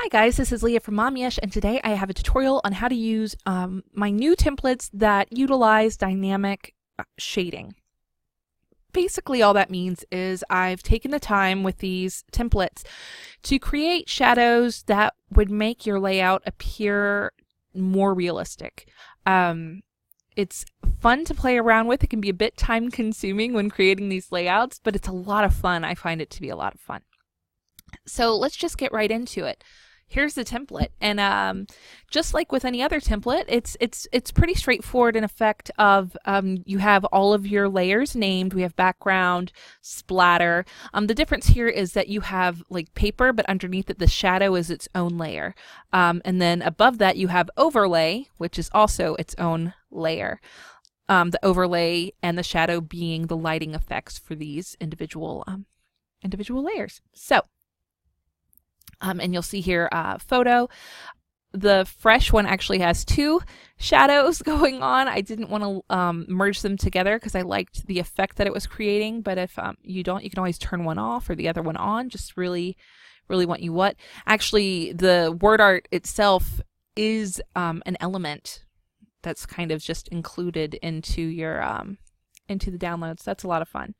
Hi guys, this is Leah from Mom Yesh, and today I have a tutorial on how to use my new templates that utilize dynamic shading. Basically all that means is I've taken the time with these templates to create shadows that would make your layout appear more realistic. It's fun to play around with. It can be a bit time consuming when creating these layouts, but it's a lot of fun. I find it to be a lot of fun. So let's just get right into it. Here's the template, and just like with any other template, it's pretty straightforward in effect of you have all of your layers named. We have background, splatter. The difference here is that you have like paper, but underneath it the shadow is its own layer, and then above that you have overlay, which is also its own layer. The overlay and the shadow being the lighting effects for these individual layers. So. And you'll see here photo. The fresh one actually has two shadows going on. I didn't want to merge them together because I liked the effect that it was creating. But if you don't, you can always turn one off or the other one on. Just really want you what. Actually, the word art itself is an element that's kind of just included into your into the downloads. That's a lot of fun.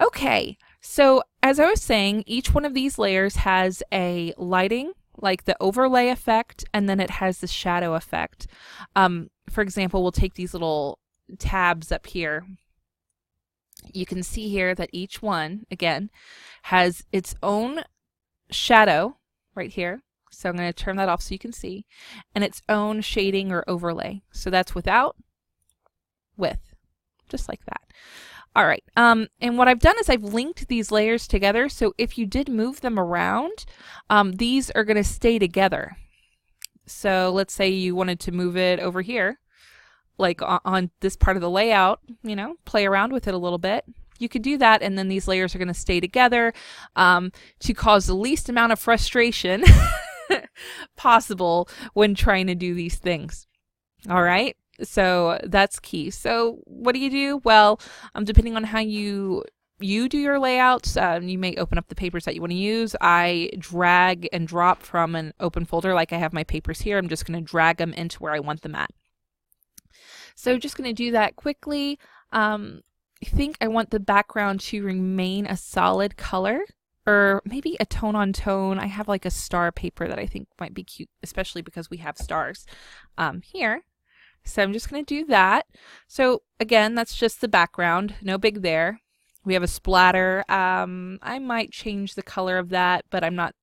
Okay, so as I was saying, each one of these layers has a lighting, like the overlay effect, and then it has the shadow effect. For example, we'll take these little tabs up here. You can see here that each one, again, has its own shadow right here. So I'm going to turn that off so you can see, and its own shading or overlay. So that's without, with, just like that. All right, and what I've done is I've linked these layers together, so if you did move them around, these are going to stay together. So let's say you wanted to move it over here, like on this part of the layout, you know, play around with it a little bit. You could do that, and then these layers are going to stay together to cause the least amount of frustration possible when trying to do these things. All right. So that's key. So what do? Well, depending on how you do your layouts, you may open up the papers that you want to use. I drag and drop from an open folder like I have my papers here. I'm just going to drag them into where I want them at. So just going to do that quickly. I think I want the background to remain a solid color, or maybe a tone on tone. I have like a star paper that I think might be cute, especially because we have stars here. So I'm just going to do that. So again, that's just the background. No big there. We have a splatter. I might change the color of that, but I'm not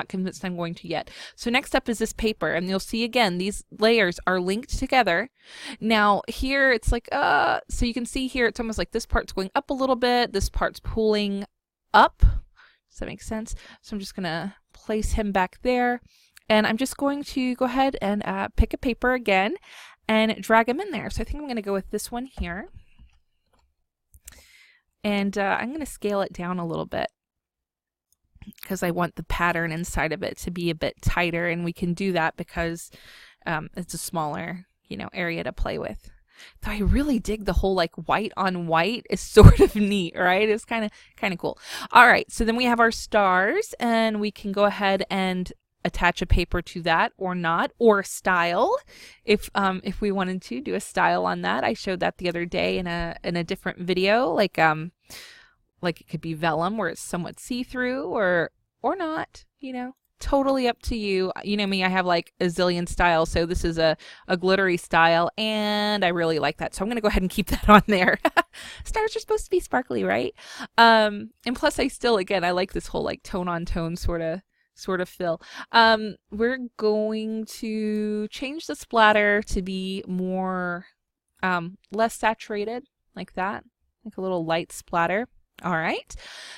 convinced I'm going to yet. So next up is this paper, and you'll see again these layers are linked together. Now here it's like so you can see here it's almost like this part's going up a little bit, this part's pulling up. Does that make sense? So I'm just going to place him back there, and I'm just going to go ahead and pick a paper again and drag them in there. So I think I'm going to go with this one here. And I'm going to scale it down a little bit because I want the pattern inside of it to be a bit tighter, and we can do that because it's a smaller, you know, area to play with. So I really dig the whole like white on white is sort of neat, right? It's kind of cool. All right, so then we have our stars, and we can go ahead and attach a paper to that or not, or a style if we wanted to do a style on that. I showed that the other day in a different video, like it could be vellum where it's somewhat see-through or not, you know, totally up to you. You know me, I have like a zillion styles, so this is a glittery style, and I really like that, so I'm gonna go ahead and keep that on there. Stars are supposed to be sparkly, right? And plus I still, again, I like this whole like tone on tone sort of feel. We're going to change the splatter to be more less saturated, like that, like a little light splatter. All right,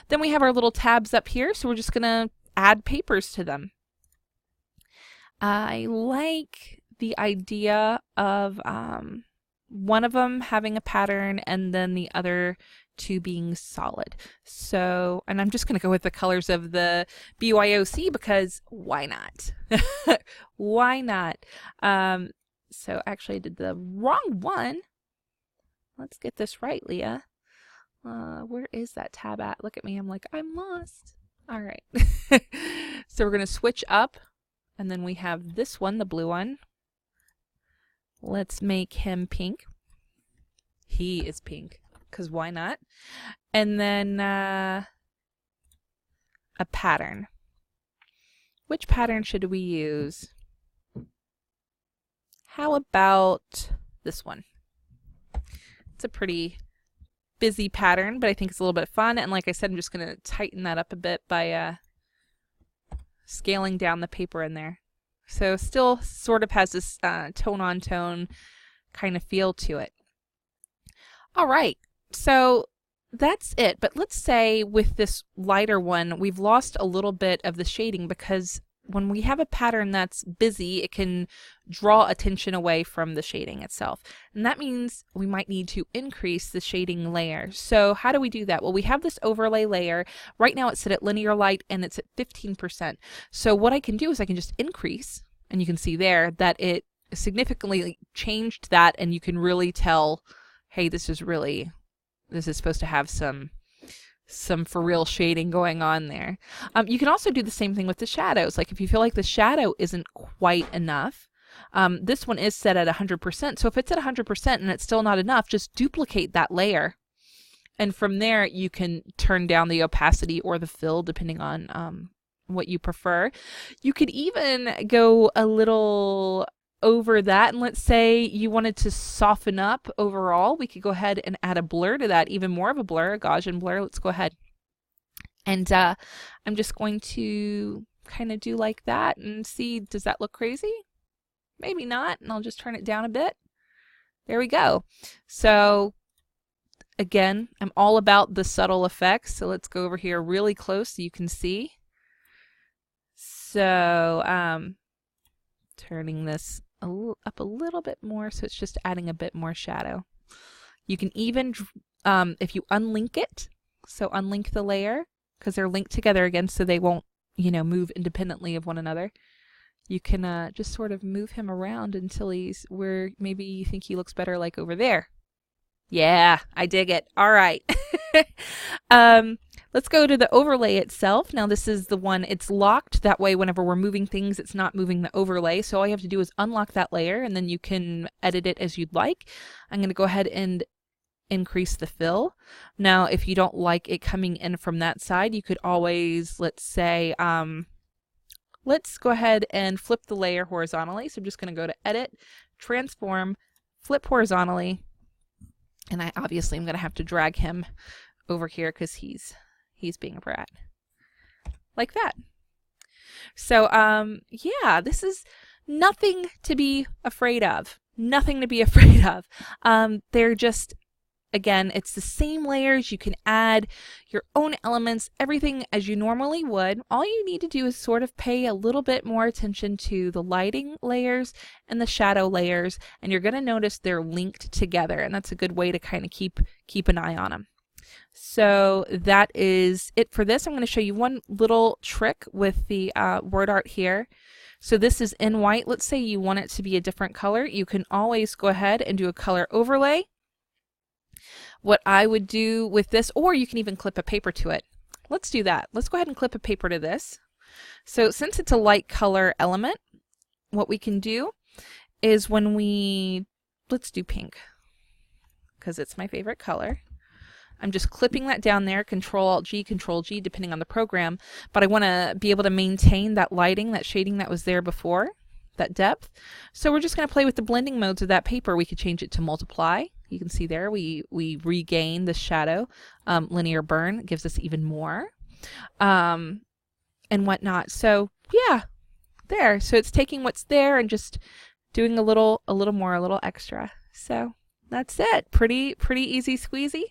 then we have our little tabs up here, so we're just gonna add papers to them. I like the idea of one of them having a pattern and then the other two being solid. So, and I'm just going to go with the colors of the BYOC because why not? Why not? So actually I did the wrong one. Let's get this right, Leah. Where is that tab at? Look at me. I'm like, I'm lost. All right. So we're going to switch up And then we have this one, the blue one. Let's make him pink. He is pink, because why not? And then a pattern. Which pattern should we use? How about this one? It's a pretty busy pattern, but I think it's a little bit fun. And like I said, I'm just going to tighten that up a bit by scaling down the paper in there. So still sort of has this tone-on-tone kind of feel to it. All right, so that's it. But let's say with this lighter one, we've lost a little bit of the shading, because when we have a pattern that's busy, it can draw attention away from the shading itself. And that means we might need to increase the shading layer. So how do we do that? Well, we have this overlay layer. Right now it's set at linear light and it's at 15%. So what I can do is I can just increase, and you can see there that it significantly changed that, and you can really tell, hey, this is supposed to have some for real shading going on there. You can also do the same thing with the shadows. Like if you feel like the shadow isn't quite enough, this one is set at 100%. So if it's at 100% and it's still not enough, just duplicate that layer. And from there, you can turn down the opacity or the fill, depending on what you prefer. You could even go a little over that, and let's say you wanted to soften up overall, we could go ahead and add a blur to that, even more of a blur, a Gaussian blur. Let's go ahead. And I'm just going to kind of do like that and see, does that look crazy? Maybe not, and I'll just turn it down a bit. There we go. So again, I'm all about the subtle effects, so let's go over here really close so you can see. So turning this up a little bit more, so it's just adding a bit more shadow. You can even, if you unlink it, so unlink the layer, because they're linked together again so they won't, move independently of one another. You can just sort of move him around until he's where maybe you think he looks better, like over there. Yeah, I dig it. All right. Let's go to the overlay itself. Now this is the one, it's locked. That way whenever we're moving things, it's not moving the overlay. So all you have to do is unlock that layer, and then you can edit it as you'd like. I'm going to go ahead and increase the fill. Now if you don't like it coming in from that side, you could always, let's say, let's go ahead and flip the layer horizontally. So I'm just going to go to Edit, Transform, Flip Horizontally. And I obviously am going to have to drag him over here because he's being a brat. Like that. So, yeah, this is nothing to be afraid of. Nothing to be afraid of. They're just, again, it's the same layers. You can add your own elements, everything as you normally would. All you need to do is sort of pay a little bit more attention to the lighting layers and the shadow layers, and you're going to notice they're linked together, and that's a good way to kind of keep an eye on them. So that is it for this. I'm going to show you one little trick with the word art here. So this is in white. Let's say you want it to be a different color. You can always go ahead and do a color overlay. What I would do with this, or you can even clip a paper to it. Let's do that. Let's go ahead and clip a paper to this. So since it's a light color element, what we can do is let's do pink because it's my favorite color. I'm just clipping that down there, Control-Alt-G, Control-G, depending on the program. But I want to be able to maintain that lighting, that shading that was there before, that depth. So we're just going to play with the blending modes of that paper. We could change it to multiply. You can see there we regain the shadow. Linear burn gives us even more, and whatnot. So yeah, there. So it's taking what's there and just doing a little more, a little extra. So that's it. Pretty easy squeezy.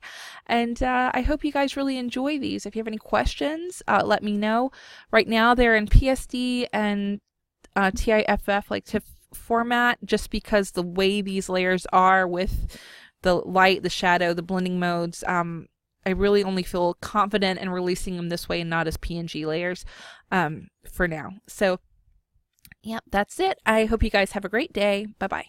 And I hope you guys really enjoy these. If you have any questions, let me know. Right now they're in PSD and TIFF, like TIFF format, just because the way these layers are with the light, the shadow, the blending modes, I really only feel confident in releasing them this way and not as PNG layers for now. So, yeah, that's it. I hope you guys have a great day. Bye-bye.